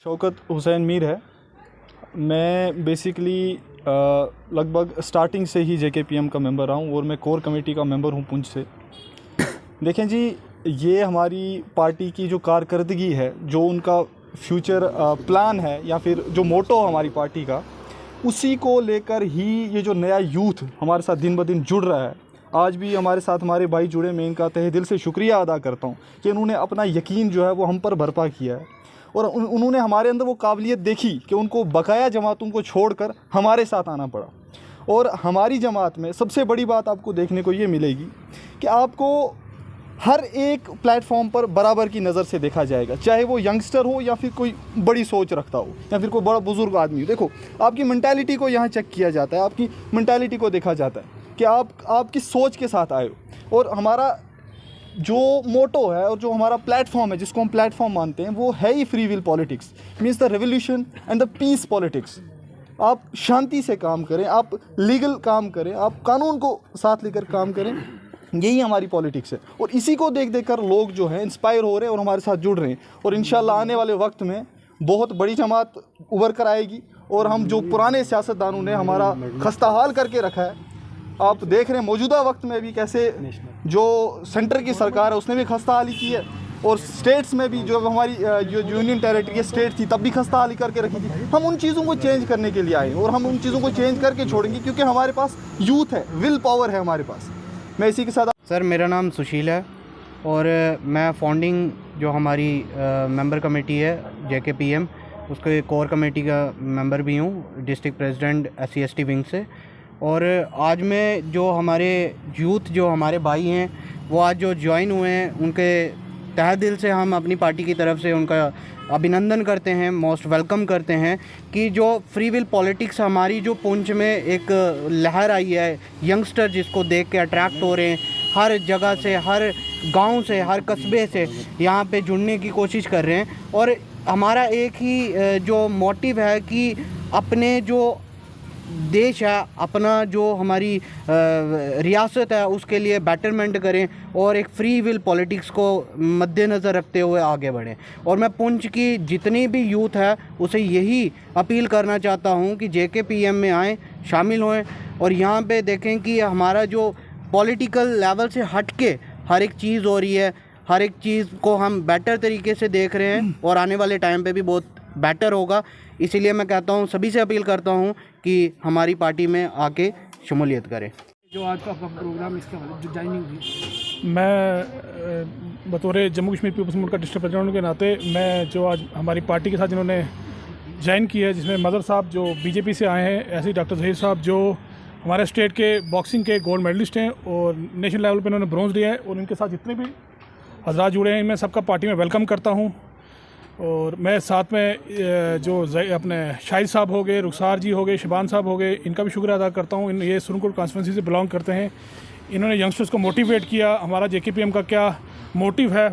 शौकत हुसैन मीर है। मैं बेसिकली लगभग स्टार्टिंग से ही JKPM का मेंबर रहा हूँ और मैं कोर कमेटी का मेंबर हूँ पुंछ से। देखें जी, ये हमारी पार्टी की जो कारकर्दगी है, जो उनका फ्यूचर प्लान है या फिर जो मोटो हमारी पार्टी का, उसी को लेकर ही ये जो नया यूथ हमारे साथ दिन ब दिन जुड़ रहा है। आज भी हमारे साथ हमारे भाई जुड़े, मैं इनका तहे दिल से शुक्रिया अदा करता हूँ कि उन्होंने अपना यकीन जो है वो हम पर बर्पा किया है और उन्होंने हमारे अंदर वो काबिलियत देखी कि उनको बकाया जमातों को छोड़कर हमारे साथ आना पड़ा। और हमारी जमात में सबसे बड़ी बात आपको देखने को ये मिलेगी कि आपको हर एक प्लेटफॉर्म पर बराबर की नज़र से देखा जाएगा, चाहे वो यंगस्टर हो या फिर कोई बड़ी सोच रखता हो या फिर कोई बड़ा बुज़ुर्ग आदमी हो। देखो, आपकी मेंटालिटी को यहाँ चेक किया जाता है, आपकी मेंटालिटी को देखा जाता है कि आप किस सोच के साथ आए हो। और हमारा जो मोटो है और जो हमारा प्लेटफॉर्म है, जिसको हम प्लेटफॉर्म मानते हैं, वो है ही free will politics, means the revolution and the peace politics. आप शांति से काम करें, आप लीगल काम करें, आप कानून को साथ लेकर काम करें, यही हमारी पॉलिटिक्स है। और इसी को देख देख कर लोग जो हैं इंस्पायर हो रहे हैं और हमारे साथ जुड़ रहे हैं। और इंशाल्लाह आने वाले वक्त में बहुत बड़ी जमात उभर कर आएगी और हम जो पुराने सियासतदानों ने हमारा खस्ताहाल करके रखा है, आप देख रहे हैं मौजूदा वक्त में भी कैसे जो सेंटर की सरकार है उसने भी खस्ताहाली की है और स्टेट्स में भी जो हमारी जो यूनियन टेरिटरी की स्टेट थी तब भी खस्ताहाली करके रखी थी। हम उन चीज़ों को चेंज करने के लिए आए और हम उन चीज़ों को चेंज करके छोड़ेंगे क्योंकि हमारे पास यूथ है, विल पावर है हमारे पास। मैं इसी के साथ सर, मेरा नाम सुशील है और मैं फाउंडिंग जो हमारी मेंबर कमेटी है JKPM, उसके कोर कमेटी का मेंबर भी हूँ, डिस्ट्रिक्ट प्रेसिडेंट SC/ST विंग से। और आज में जो हमारे यूथ, जो हमारे भाई हैं, वो आज जो ज्वाइन हुए हैं, उनके तहे दिल से हम अपनी पार्टी की तरफ से उनका अभिनंदन करते हैं, मोस्ट वेलकम करते हैं कि जो फ्री विल पॉलिटिक्स हमारी जो पुंछ में एक लहर आई है, यंगस्टर जिसको देख के अट्रैक्ट हो रहे हैं, हर जगह से, हर गांव से, हर कस्बे से यहाँ पे जुड़ने की कोशिश कर रहे हैं। और हमारा एक ही जो मोटिव है कि अपने जो देश है, अपना जो हमारी रियासत है, उसके लिए बेटरमेंट करें और एक फ्री विल पॉलिटिक्स को मद्देनज़र रखते हुए आगे बढ़ें। और मैं पुंछ की जितनी भी यूथ है उसे यही अपील करना चाहता हूं कि JKPM में आएँ, शामिल हों और यहाँ पे देखें कि हमारा जो पॉलिटिकल लेवल से हट के हर एक चीज़ हो रही है, हर एक चीज़ को हम बेटर तरीके से देख रहे हैं और आने वाले टाइम पे भी बहुत बेटर होगा। इसीलिए मैं कहता हूँ, सभी से अपील करता हूँ कि हमारी पार्टी में आके शमूलियत करें। जो आज का प्रोग्राम, इसके जो ज्वाइनिंग हुई, मैं बतौर जम्मू कश्मीर पीपल्स मूवमेंट का डिस्ट्रिक्ट प्रेसिडेंट के नाते मैं जो आज हमारी पार्टी के साथ जिन्होंने ज्वाइन किया है, जिसमें मदर साहब जो BJP से आए हैं, ऐसे ही डॉक्टर जहीर साहब जो हमारे स्टेट के बॉक्सिंग के गोल्ड मेडलिस्ट हैं और नेशनल लेवल पे उन्होंने ब्रॉन्ज लिया है, और इनके साथ जितने भी हजरात जुड़े हैं, मैं सबका पार्टी में वेलकम करता हूँ। और मैं साथ में जो अपने शाहिद साहब हो गए, रुखसार जी हो गए, शिबान साहब हो गए, इनका भी शुक्रिया अदा करता हूँ। ये सुरनकोट कॉन्स्टिट्यूंसी से बिलोंग करते हैं। इन्होंने यंगस्टर्स को मोटिवेट किया। हमारा JKPM का क्या मोटिव है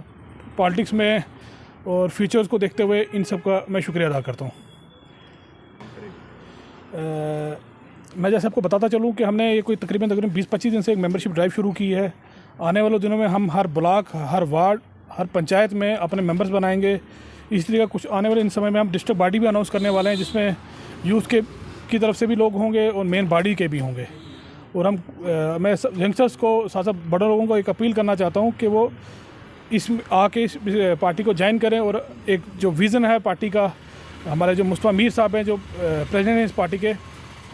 पॉलिटिक्स में और फ्यूचर्स को देखते हुए, इन सब का मैं शुक्रिया अदा करता हूँ। मैं जैसे आपको बताता चलूँ कि हमने ये कोई तकरीबन 20-25 दिन से एक मेंबरशिप ड्राइव शुरू की है। आने वाले दिनों में हम हर ब्लॉक, हर वार्ड, हर पंचायत में अपने मेंबर्स बनाएंगे। इस तरीके का कुछ आने वाले इन समय में हम डिस्ट्रिक्ट बॉडी भी अनाउंस करने वाले हैं, जिसमें यूथ की तरफ से भी लोग होंगे और मेन बॉडी के भी होंगे। और मैं यंगस्टर्स को, साथ साथ बड़े लोगों को एक अपील करना चाहता हूं कि वो इसमें आके इस पार्टी को ज्वाइन करें और एक जो विज़न है पार्टी का, हमारे जो मुस्तफा मीर साहब हैं जो प्रेसिडेंट हैं इस पार्टी के,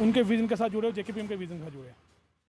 उनके विज़न के साथ जुड़े, JKPM के विज़न के साथ जुड़े।